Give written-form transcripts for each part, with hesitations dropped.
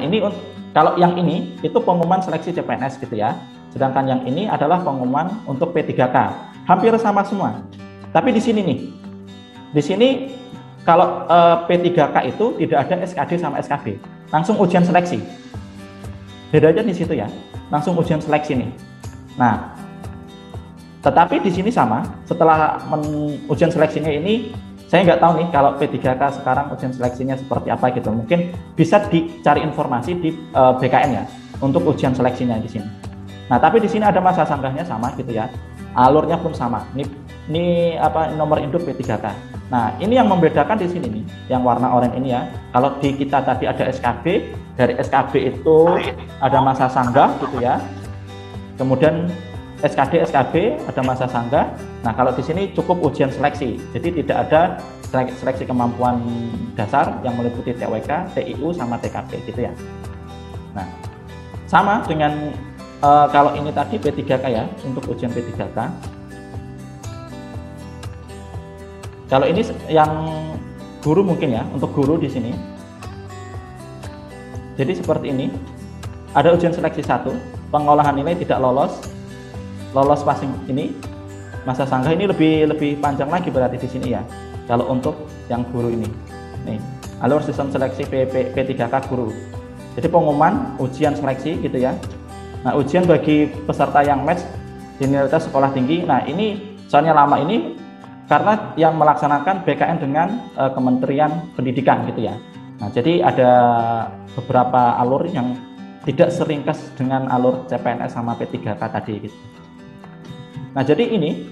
ini kalau yang ini itu pengumuman seleksi CPNS gitu ya. Sedangkan yang ini adalah pengumuman untuk P3K. Hampir sama semua. Tapi di sini nih. Di sini kalau P3K itu tidak ada SKD sama SKB. Langsung ujian seleksi. Bedanya di situ ya. Langsung ujian seleksi nih. Nah, tetapi di sini sama. Setelah ujian seleksinya ini, saya nggak tahu nih kalau P3K sekarang ujian seleksinya seperti apa gitu. Mungkin bisa dicari informasi di BKN ya untuk ujian seleksinya di sini. Nah, tapi di sini ada masa sanggahnya sama gitu ya. Alurnya pun sama. Ini apa nomor induk P3K. Nah, ini yang membedakan di sini nih, yang warna oranye ini ya. Kalau di kita tadi ada SKB, dari SKB itu ada masa sanggah gitu ya. Kemudian SKD, SKB ada masa sanggah. Nah, kalau di sini cukup ujian seleksi. Jadi tidak ada seleksi kemampuan dasar yang meliputi TWK, TIU sama TKP gitu ya. Nah, sama dengan kalau ini tadi P3K ya, untuk ujian P3K. Kalau ini yang guru mungkin ya, untuk guru di sini. Jadi seperti ini. Ada ujian seleksi 1, pengolahan nilai tidak lolos passing ini, masa sanggah ini lebih panjang lagi berarti di sini ya. Kalau untuk yang guru ini, nih alur sistem seleksi P3K guru. Jadi pengumuman ujian seleksi gitu ya. Nah, ujian bagi peserta yang match senioritas sekolah tinggi. Nah, ini soalnya lama ini karena yang melaksanakan BKN dengan Kementerian Pendidikan gitu ya. Nah, jadi ada beberapa alur yang tidak seringkas dengan alur CPNS sama P3K tadi gitu. Nah, jadi ini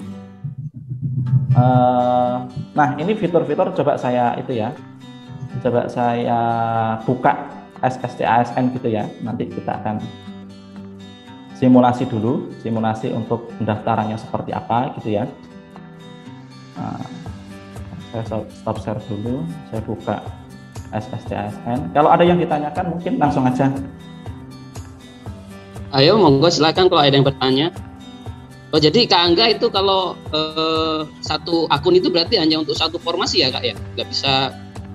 nah ini fitur-fitur coba saya buka SSC ASN gitu ya. Nanti kita akan simulasi dulu, simulasi untuk pendaftarannya seperti apa gitu ya. Nah, saya stop share dulu, saya buka SSC ASN. Kalau ada yang ditanyakan mungkin langsung aja. Ayo monggo silakan kalau ada yang bertanya. Oh, jadi Kak Angga itu kalau satu akun itu berarti hanya untuk satu formasi ya Kak ya? Nggak bisa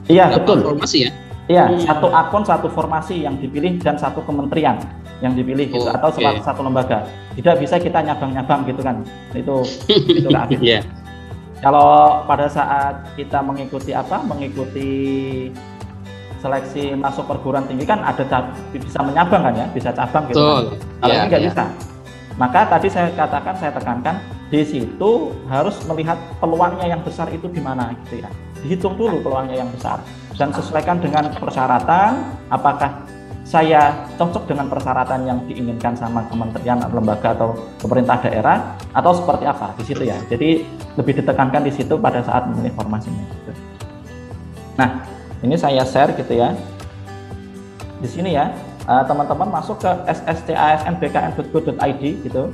betul. Formasi ya? Iya, satu akun, satu formasi yang dipilih dan satu kementerian yang dipilih gitu, atau satu lembaga. Tidak bisa kita nyabang-nyabang gitu kan. Itu Kak Afif. Yeah. Kalau pada saat kita mengikuti seleksi masuk perguruan tinggi kan ada bisa menyabang kan ya, bisa cabang gitu kan. Kalau ini nggak bisa. Maka tadi saya tekankan di situ harus melihat peluangnya yang besar itu di mana gitu ya. Dihitung dulu peluangnya yang besar dan sesuaikan dengan persyaratan, apakah saya cocok dengan persyaratan yang diinginkan sama kementerian, lembaga atau pemerintah daerah atau seperti apa di situ ya. Jadi lebih ditekankan di situ pada saat memilih formasinya gitu. Nah, ini saya share gitu ya. Di sini ya. Teman-teman masuk ke sscasnbkn.go.id gitu.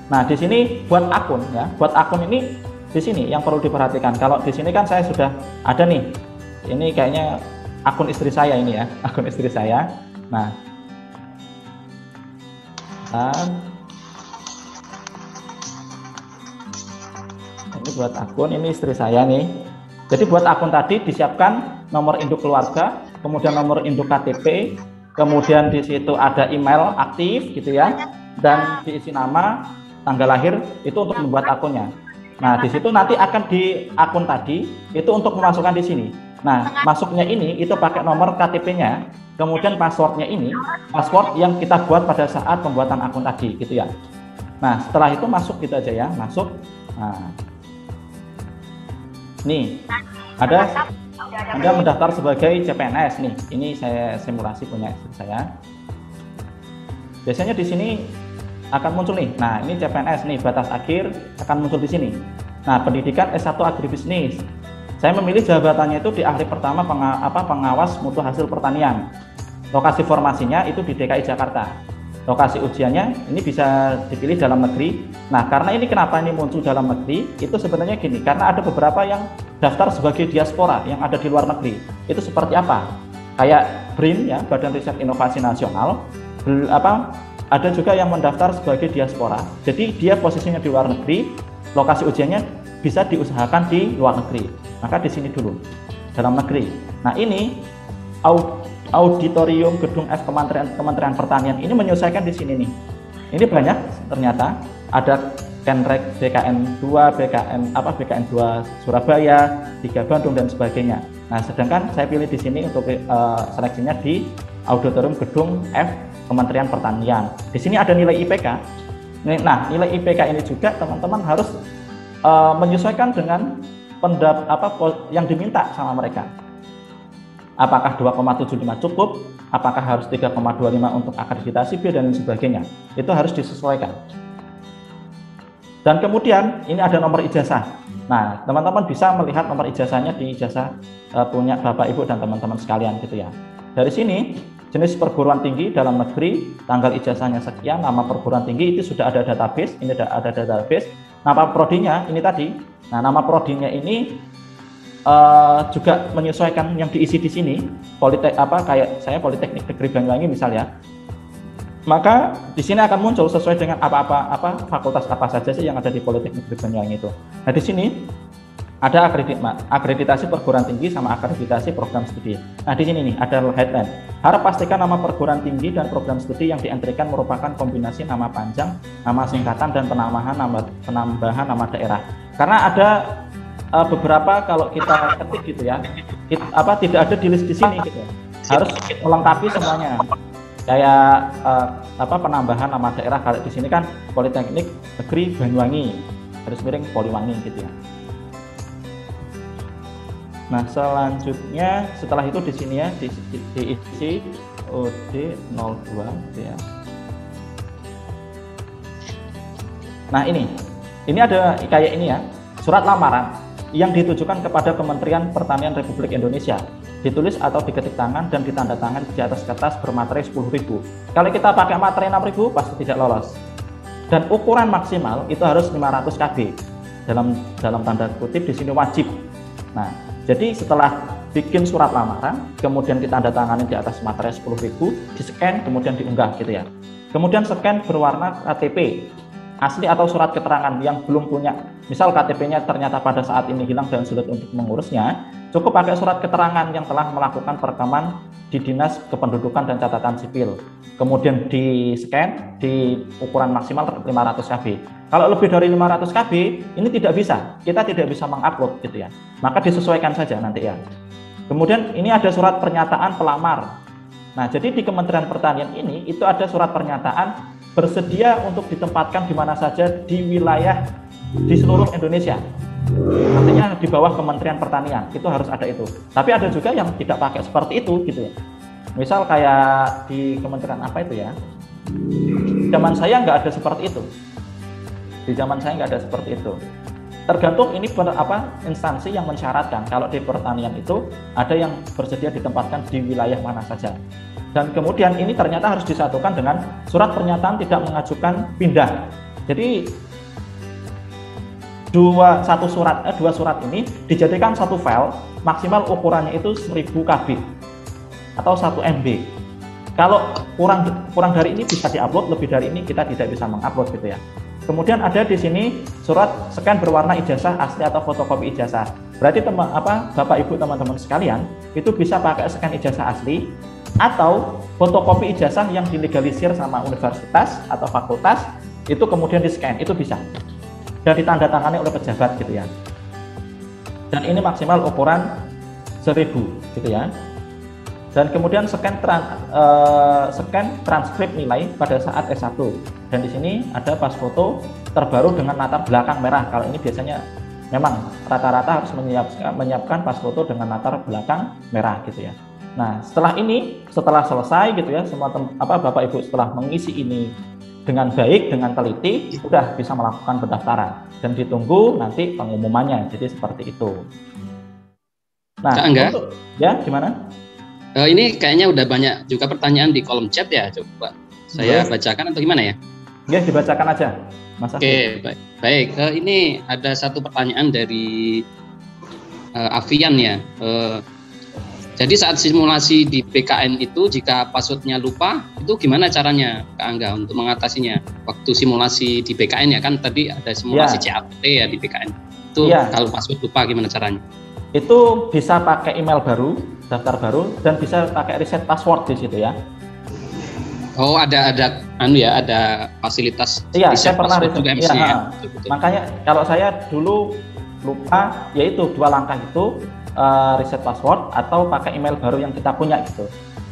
Nah, di sini buat akun ya. Buat akun ini di sini yang perlu diperhatikan. Kalau di sini kan saya sudah ada nih. Ini kayaknya akun istri saya ini ya, akun istri saya. Nah, ini buat akun, ini istri saya nih. Jadi buat akun tadi disiapkan nomor induk keluarga, kemudian nomor induk KTP, kemudian di situ ada email aktif gitu ya, dan diisi nama, tanggal lahir itu untuk membuat akunnya. Nah, di situ nanti akan di akun tadi itu untuk memasukkan di sini. Nah, masuknya ini itu pakai nomor KTP-nya, kemudian passwordnya ini password yang kita buat pada saat pembuatan akun tadi gitu ya. Nah, setelah itu masuk gitu aja ya, masuk. Nah, nih ada Anda mendaftar sebagai CPNS nih. Ini saya simulasi punya istri saya. Biasanya di sini akan muncul nih. Nah, ini CPNS nih, batas akhir akan muncul di sini. Nah, pendidikan S1 agribisnis. Saya memilih jabatannya itu di ahli pertama pengawas mutu hasil pertanian. Lokasi formasinya itu di DKI Jakarta. Lokasi ujiannya ini bisa dipilih dalam negeri. Nah, karena ini kenapa ini muncul dalam negeri, itu sebenarnya gini, karena ada beberapa yang daftar sebagai diaspora yang ada di luar negeri. Itu seperti apa? Kayak BRIN ya, Badan Riset Inovasi Nasional, ada juga yang mendaftar sebagai diaspora. Jadi dia posisinya di luar negeri, lokasi ujiannya bisa diusahakan di luar negeri. Maka di sini dulu, dalam negeri. Nah, ini auditorium gedung F Kementerian Pertanian ini menyesuaikan di sini nih. Ini banyak ternyata, ada Kenrek BKN 2, BKN 2 Surabaya, 3 Bandung dan sebagainya. Nah, sedangkan saya pilih di sini untuk seleksinya di auditorium gedung F Kementerian Pertanian. Di sini ada nilai IPK. Nah, nilai IPK ini juga teman-teman harus menyesuaikan dengan yang diminta sama mereka. Apakah 2,75 cukup? Apakah harus 3,25 untuk akreditasi B dan sebagainya? Itu harus disesuaikan. Dan kemudian ini ada nomor ijazah. Nah, teman-teman bisa melihat nomor ijazahnya di ijazah punya Bapak Ibu dan teman-teman sekalian gitu ya. Dari sini jenis perguruan tinggi dalam negeri, tanggal ijazahnya sekian, nama perguruan tinggi itu sudah ada database, ini ada database. Nama prodinya ini tadi. Nah, nama prodinya ini juga menyesuaikan yang diisi di sini. Kayak saya Politeknik Negeri Banyuwangi misalnya. Maka di sini akan muncul sesuai dengan fakultas apa saja sih yang ada di Politeknik Negeri Banyuwangi itu. Nah, di sini ada akreditasi perguruan tinggi sama akreditasi program studi. Nah, di sini nih ada headline. Harap pastikan nama perguruan tinggi dan program studi yang dientrykan merupakan kombinasi nama panjang, nama singkatan dan penambahan nama daerah. Karena ada beberapa kalau kita ketik gitu ya, tidak ada di list di sini gitu. Harus melengkapi semuanya. Kayak penambahan nama daerah, kalau di sini kan Politeknik Negeri Banyuwangi, garis miring Poliwangi gitu ya. Nah, selanjutnya setelah itu di sini ya diisi OD02 gitu ya. Nah, ini ada kayak ini ya, surat lamaran yang ditujukan kepada Kementerian Pertanian Republik Indonesia, ditulis atau diketik tangan dan ditandatangan di atas kertas bermaterai 10.000. Kalau kita pakai materai 6.000 pasti tidak lolos. Dan ukuran maksimal itu harus 500 KB. Dalam tanda kutip di sini wajib. Nah, jadi setelah bikin surat lamaran, kemudian ditandatangani di atas materai 10.000, di-scan kemudian diunggah gitu ya. Kemudian scan berwarna KTP asli atau surat keterangan yang belum punya. Misal KTP-nya ternyata pada saat ini hilang dan sulit untuk mengurusnya, cukup pakai surat keterangan yang telah melakukan perekaman di Dinas Kependudukan dan Catatan Sipil. Kemudian di-scan di ukuran maksimal 500 KB. Kalau lebih dari 500 KB, ini tidak bisa. Kita tidak bisa mengupload gitu ya. Maka disesuaikan saja nanti ya. Kemudian ini ada surat pernyataan pelamar. Nah, jadi di Kementerian Pertanian ini itu ada surat pernyataan bersedia untuk ditempatkan di mana saja di wilayah di seluruh Indonesia. Artinya di bawah Kementerian Pertanian itu harus ada itu. Tapi ada juga yang tidak pakai seperti itu gitu ya. Misal kayak di Kementerian apa itu ya? Zaman saya nggak ada seperti itu. Di zaman saya nggak ada seperti itu. Tergantung ini instansi yang mensyaratkan. Kalau di pertanian itu ada yang bersedia ditempatkan di wilayah mana saja. Dan kemudian ini ternyata harus disatukan dengan surat pernyataan tidak mengajukan pindah. Jadi dua surat ini dijadikan satu file, maksimal ukurannya itu 1000 KB atau 1 MB. Kalau kurang dari ini bisa diupload, lebih dari ini kita tidak bisa mengupload gitu ya. Kemudian ada di sini surat scan berwarna ijazah asli atau fotokopi ijazah. Berarti Bapak Ibu teman-teman sekalian itu bisa pakai scan ijazah asli atau fotokopi ijazah yang dilegalisir sama universitas atau fakultas, itu kemudian di-scan, itu bisa. Dan ditandatangani oleh pejabat gitu ya. Dan ini maksimal ukuran 1000 gitu ya. Dan kemudian scan transkrip nilai pada saat S1. Dan di sini ada pas foto terbaru dengan latar belakang merah. Kalau ini biasanya memang rata-rata harus menyiapkan pas foto dengan latar belakang merah gitu ya. Nah, setelah selesai gitu ya, semua Bapak Ibu setelah mengisi ini dengan baik, dengan teliti, sudah bisa melakukan pendaftaran dan ditunggu nanti pengumumannya. Jadi seperti itu. Nah, ya gimana? Ini kayaknya udah banyak juga pertanyaan di kolom chat ya, coba saya bacakan atau gimana ya? Ya, dibacakan aja, Mas. Oke, baik. Ini ada satu pertanyaan dari Avian ya. Jadi saat simulasi di PKN itu, jika passwordnya lupa, itu gimana caranya Kak Angga untuk mengatasinya? Waktu simulasi di PKN ya, kan tadi ada simulasi CAT ya di PKN. Itu kalau password lupa gimana caranya? Itu bisa pakai email baru daftar baru dan bisa pakai reset password di situ ya. Oh, ada ada fasilitas Iya, reset saya pernah password reset. juga Iya, ya. Makanya kalau saya dulu lupa, yaitu 2 langkah itu, reset password atau pakai email baru yang kita punya gitu.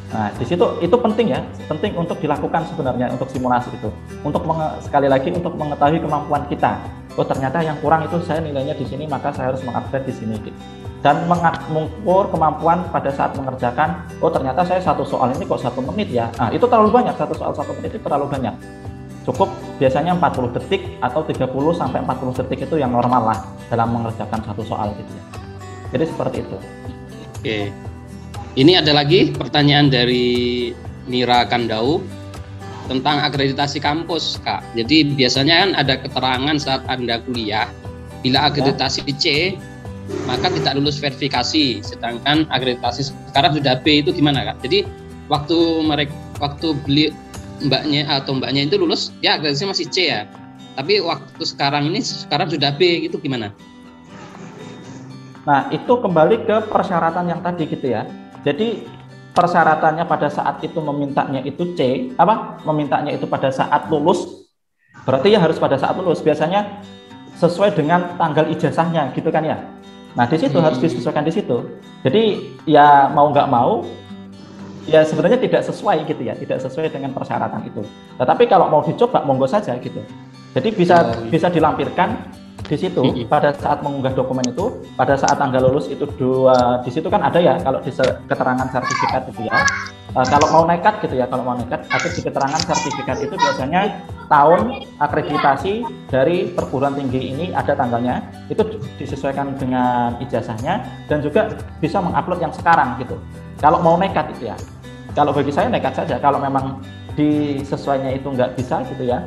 Nah, di situ itu penting ya, penting untuk dilakukan sebenarnya untuk simulasi itu. Untuk sekali lagi untuk mengetahui kemampuan kita. Oh, ternyata yang kurang itu saya nilainya di sini, maka saya harus mengupgrade di sini gitu. Dan mengukur kemampuan pada saat mengerjakan. Oh, ternyata saya satu soal ini kok 1 menit ya. Nah, itu terlalu banyak, satu soal 1 menit itu terlalu banyak. Cukup biasanya 40 detik atau 30 sampai 40 detik itu yang normal lah dalam mengerjakan satu soal gitu ya. Jadi seperti itu. Oke. Ini ada lagi pertanyaan dari Mira Kandau tentang akreditasi kampus, Kak. Jadi biasanya kan ada keterangan saat Anda kuliah, bila akreditasi C, maka tidak lulus verifikasi. Sedangkan akreditasi sekarang sudah B, itu gimana, Kak? Jadi waktu beli mbaknya itu lulus, ya akreditasi masih C ya. Tapi waktu sekarang sudah B, itu gimana? Nah, itu kembali ke persyaratan yang tadi gitu ya. Jadi persyaratannya pada saat itu memintanya itu C, memintanya itu pada saat lulus, berarti ya harus pada saat lulus. Biasanya sesuai dengan tanggal ijazahnya gitu kan ya. Nah, di situ harus disesuaikan di situ. Jadi ya mau nggak mau, ya sebenarnya tidak sesuai gitu ya, tidak sesuai dengan persyaratan itu. Tetapi kalau mau dicoba, monggo saja gitu. Jadi bisa dilampirkan di situ pada saat mengunggah dokumen itu, pada saat tanggal lulus itu di situ kan ada ya, kalau di keterangan sertifikat itu ya. Kalau mau nekat gitu ya, ada di keterangan sertifikat itu biasanya tahun akreditasi dari perguruan tinggi ini ada tanggalnya, itu disesuaikan dengan ijazahnya dan juga bisa mengupload yang sekarang gitu. Kalau mau nekat itu ya. Kalau bagi saya nekat saja, kalau memang disesuainya itu nggak bisa gitu ya,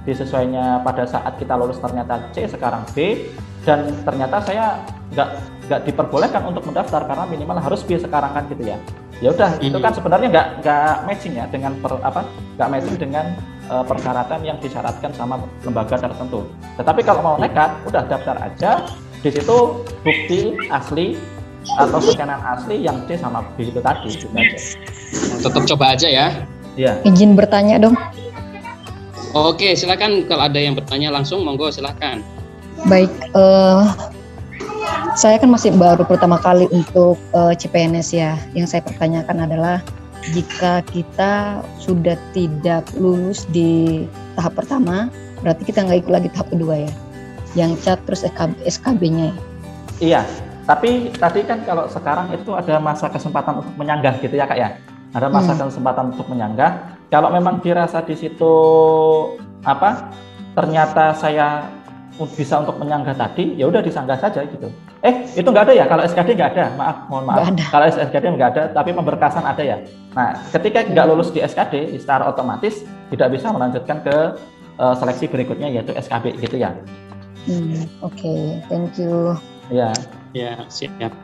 disesuainya pada saat kita lulus ternyata C sekarang B, dan ternyata saya nggak diperbolehkan untuk mendaftar karena minimal harus B sekarang kan gitu ya. Ya udah, itu kan sebenarnya nggak matching ya dengan nggak matching dengan persyaratan yang disyaratkan sama lembaga tertentu. Tetapi kalau mau nekat, udah daftar aja, di situ bukti asli atau scanan asli yang C sama B itu tadi gitu aja. Tetap coba aja ya. Iya. Izin bertanya dong. Oke, silakan kalau ada yang bertanya langsung, monggo silakan. Baik, saya kan masih baru pertama kali untuk CPNS ya. Yang saya pertanyakan adalah jika kita sudah tidak lulus di tahap pertama, berarti kita nggak ikut lagi tahap kedua ya, yang CAT terus SKB-nya. Iya, tapi tadi kan kalau sekarang itu ada masa kesempatan untuk menyanggah gitu ya Kak ya. Ada masa kesempatan untuk menyanggah. Kalau memang dirasa di situ ternyata saya bisa untuk menyanggah tadi, ya udah disanggah saja gitu. Itu nggak ada ya, kalau SKD nggak ada, mohon maaf. Kalau SKD nggak ada, tapi pemberkasan ada ya. Nah, ketika nggak lulus di SKD, secara otomatis tidak bisa melanjutkan ke seleksi berikutnya yaitu SKB gitu ya. Oke, thank you. Ya, siap.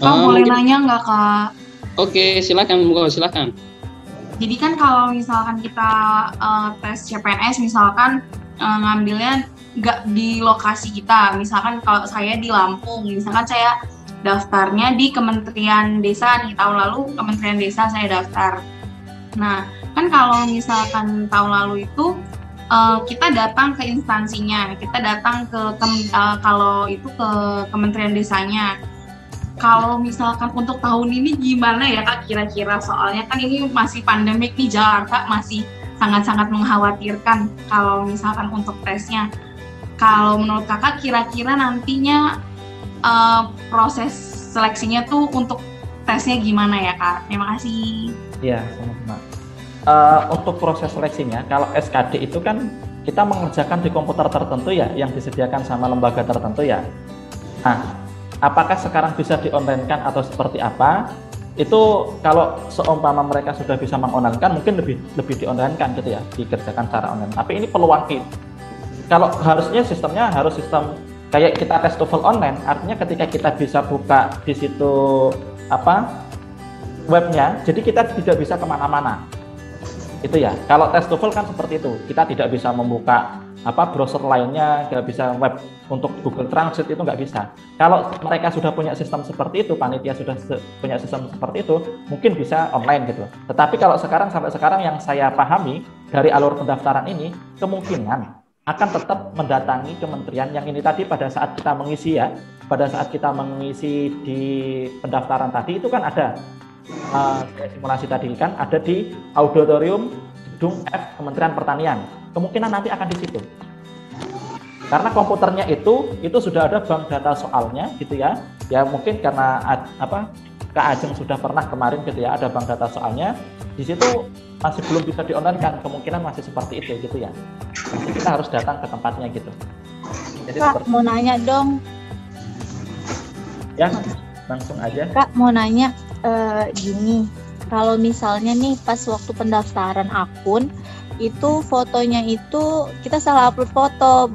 Boleh nanya nggak Kak? Oke, silakan. Jadi kan kalau misalkan kita tes CPNS, misalkan ngambilnya nggak di lokasi kita, misalkan kalau saya di Lampung, misalkan saya daftarnya di Kementerian Desa nih, tahun lalu Kementerian Desa saya daftar. Nah, kan kalau misalkan tahun lalu itu kita datang ke instansinya, kita datang kalau itu ke Kementerian Desanya. Kalau misalkan untuk tahun ini gimana ya Kak kira-kira, soalnya kan ini masih pandemik nih, Jakarta masih sangat-sangat mengkhawatirkan kalau misalkan untuk tesnya. Kalau menurut Kakak kira-kira nantinya proses seleksinya tuh untuk tesnya gimana ya Kak? Terima kasih. Iya, sama-sama. Untuk proses seleksinya, kalau SKD itu kan kita mengerjakan di komputer tertentu ya, yang disediakan sama lembaga tertentu ya. Nah, apakah sekarang bisa di-online-kan atau seperti apa? Itu kalau seumpama mereka sudah bisa meng-online-kan, mungkin lebih di-online-kan gitu ya, dikerjakan secara online. Tapi ini peluang kita. Kalau harusnya sistemnya harus sistem kayak kita tes TOEFL online, artinya ketika kita bisa buka di situ webnya, jadi kita tidak bisa kemana-mana. Itu ya. Kalau tes TOEFL kan seperti itu, kita tidak bisa membuka browser lainnya, nggak bisa web untuk Google Translate, itu nggak bisa. Kalau mereka sudah punya sistem seperti itu, panitia sudah punya sistem seperti itu, mungkin bisa online gitu. Tetapi kalau sampai sekarang yang saya pahami dari alur pendaftaran ini, kemungkinan akan tetap mendatangi kementerian yang ini tadi pada saat kita mengisi ya, pada saat kita mengisi di pendaftaran tadi itu kan ada simulasi tadi kan ada di auditorium Gedung F Kementerian Pertanian. Kemungkinan nanti akan di situ. Karena komputernya itu sudah ada bank data soalnya gitu ya. Ya mungkin karena Kak Ajeng sudah pernah kemarin gitu ya, ada bank data soalnya. Di situ masih belum bisa di-online kan, kemungkinan masih seperti itu gitu ya. Nanti kita harus datang ke tempatnya gitu. Jadi Kak, mau nanya dong. Ya, langsung aja. Kak, mau nanya gini. Kalau misalnya nih pas waktu pendaftaran akun itu fotonya itu kita salah upload foto,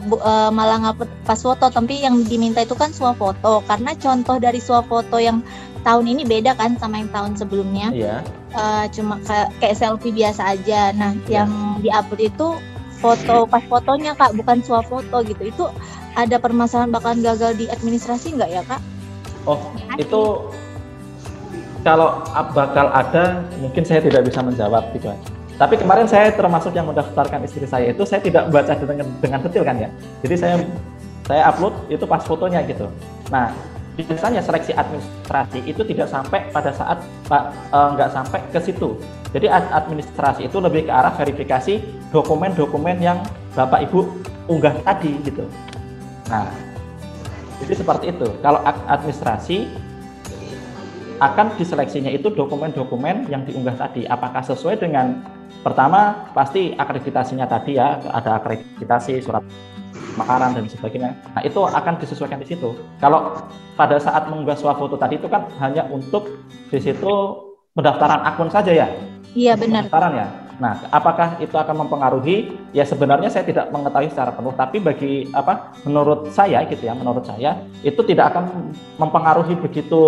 malah ngupload pas foto, tapi yang diminta itu kan swafoto, karena contoh dari swafoto yang tahun ini beda kan sama yang tahun sebelumnya. Iya. Cuma kayak selfie biasa aja. Nah, yang diupload itu foto pas fotonya Kak, bukan swafoto gitu. Itu ada permasalahan bakalan gagal di administrasi nggak ya Kak? Oh, itu kalau bakal ada, mungkin saya tidak bisa menjawab gitu. Tapi kemarin saya termasuk yang mendaftarkan istri saya itu, saya tidak membaca dengan detail kan ya. Jadi saya upload itu pas fotonya gitu. Nah, biasanya seleksi administrasi itu tidak sampai pada saat nggak sampai ke situ. Jadi administrasi itu lebih ke arah verifikasi dokumen-dokumen yang Bapak Ibu unggah tadi gitu. Nah, jadi seperti itu. Kalau administrasi akan diseleksinya itu dokumen-dokumen yang diunggah tadi. Apakah sesuai dengan, pertama pasti akreditasinya tadi ya, ada akreditasi, surat makaran dan sebagainya. Nah, itu akan disesuaikan di situ. Kalau pada saat mengunggah swafoto tadi itu kan hanya untuk di situ pendaftaran akun saja ya? Iya benar. Pendaftaran ya. Nah, apakah itu akan mempengaruhi? Ya sebenarnya saya tidak mengetahui secara penuh, tapi menurut saya gitu ya, menurut saya itu tidak akan mempengaruhi begitu.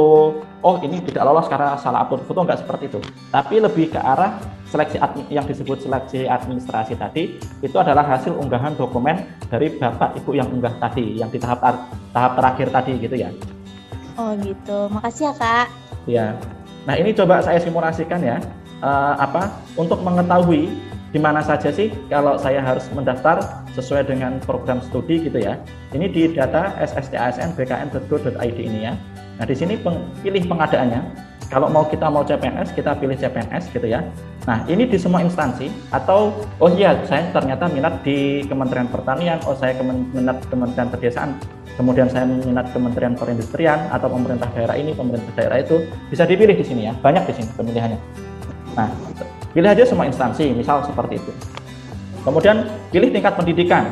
Oh, ini tidak lolos karena salah upload foto, enggak seperti itu. Tapi lebih ke arah seleksi yang disebut seleksi administrasi tadi itu adalah hasil unggahan dokumen dari Bapak Ibu yang unggah tadi, yang di tahap terakhir tadi gitu ya. Oh gitu. Makasih ya Kak. Ya. Nah, ini coba saya simulasikan ya. Untuk mengetahui di mana saja sih kalau saya harus mendaftar sesuai dengan program studi gitu ya. Ini di data sstasn.bkn.go.id ini ya. Nah, di sini pilih pengadaannya. Kalau kita mau CPNS, kita pilih CPNS gitu ya. Nah, ini di semua instansi atau saya ternyata minat di Kementerian Pertanian, saya minat Kementerian Pedesaan, kemudian saya minat Kementerian Perindustrian atau pemerintah daerah ini, pemerintah daerah itu, bisa dipilih di sini ya. Banyak di sini pemilihannya. Nah, pilih aja semua instansi, misal seperti itu. Kemudian pilih tingkat pendidikan.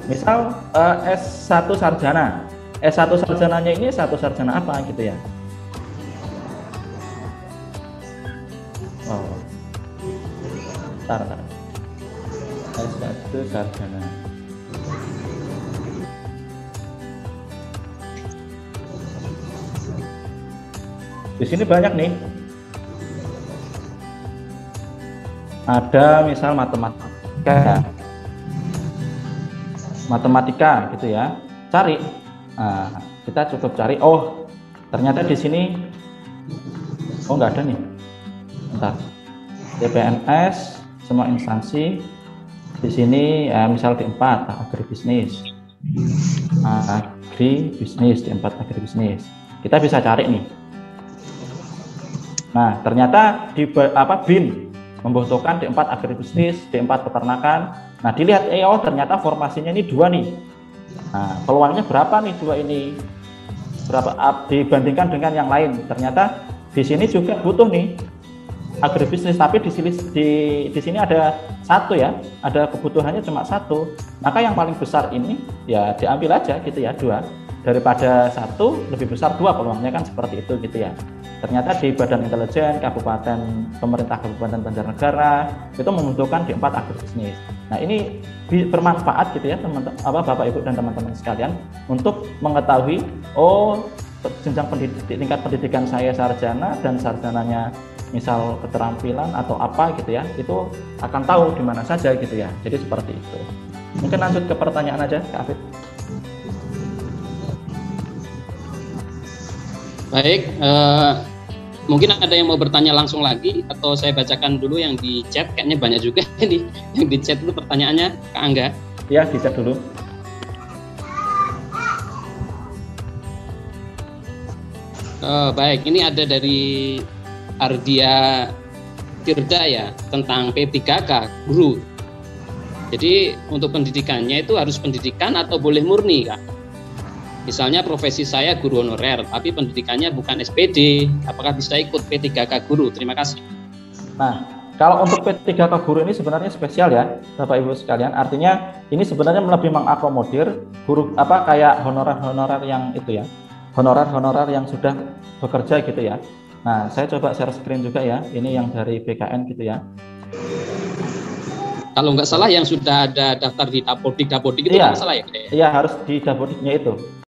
Misal S1 sarjana. S1 sarjananya ini S1 sarjana apa gitu ya. Oh. Bentar. S1 sarjana. Di sini banyak nih. Ada misal matematika gitu ya, cari. Nah, kita cukup cari. Oh, ternyata di sini nggak ada nih. Bentar. CPNS semua instansi di sini misal di 4 agribisnis, agribisnis di 4 agribisnis. Kita bisa cari nih. Nah, ternyata di BIN membutuhkan D4 agribisnis, D4 peternakan. Nah, dilihat ternyata formasinya ini 2 nih. Nah, peluangnya berapa nih 2 ini? Berapa dibandingkan dengan yang lain? Ternyata di sini juga butuh nih agribisnis, tapi di sini ada 1 ya. Ada kebutuhannya cuma 1. Maka yang paling besar ini ya diambil aja gitu ya, 2. Daripada 1 lebih besar 2 peluangnya kan seperti itu gitu ya. Ternyata di Badan Intelijen pemerintah Kabupaten Banjarnegara itu membutuhkan D4 agribisnis. Nah, ini bermanfaat gitu ya Bapak Ibu dan teman-teman sekalian untuk mengetahui jenjang tingkat pendidikan saya sarjana dan sarjananya misal keterampilan atau apa gitu ya, itu akan tahu di mana saja gitu ya. Jadi seperti itu. Mungkin lanjut ke pertanyaan aja, Kak Afif. Baik, mungkin ada yang mau bertanya langsung lagi atau saya bacakan dulu yang di chat, kayaknya banyak juga ini yang di chat itu pertanyaannya, Kak Angga. Ya, dicek dulu. Baik, ini ada dari Ardia Tirda ya, tentang P3K guru. Jadi untuk pendidikannya itu harus pendidikan atau boleh murni, Kak? Misalnya profesi saya guru honorer, tapi pendidikannya bukan SPD, apakah bisa ikut P3K guru? Terima kasih. Nah, kalau untuk P3K guru ini sebenarnya spesial ya, Bapak Ibu sekalian. Artinya ini sebenarnya lebih mengakomodir guru kayak honorer-honorer yang itu ya, honorer-honorer yang sudah bekerja gitu ya. Nah, saya coba share screen juga ya. Ini yang dari BKN gitu ya. Kalau nggak salah yang sudah ada daftar di Dapodik itu Iya. nggak salah ya? Iya, harus di Dapodiknya itu.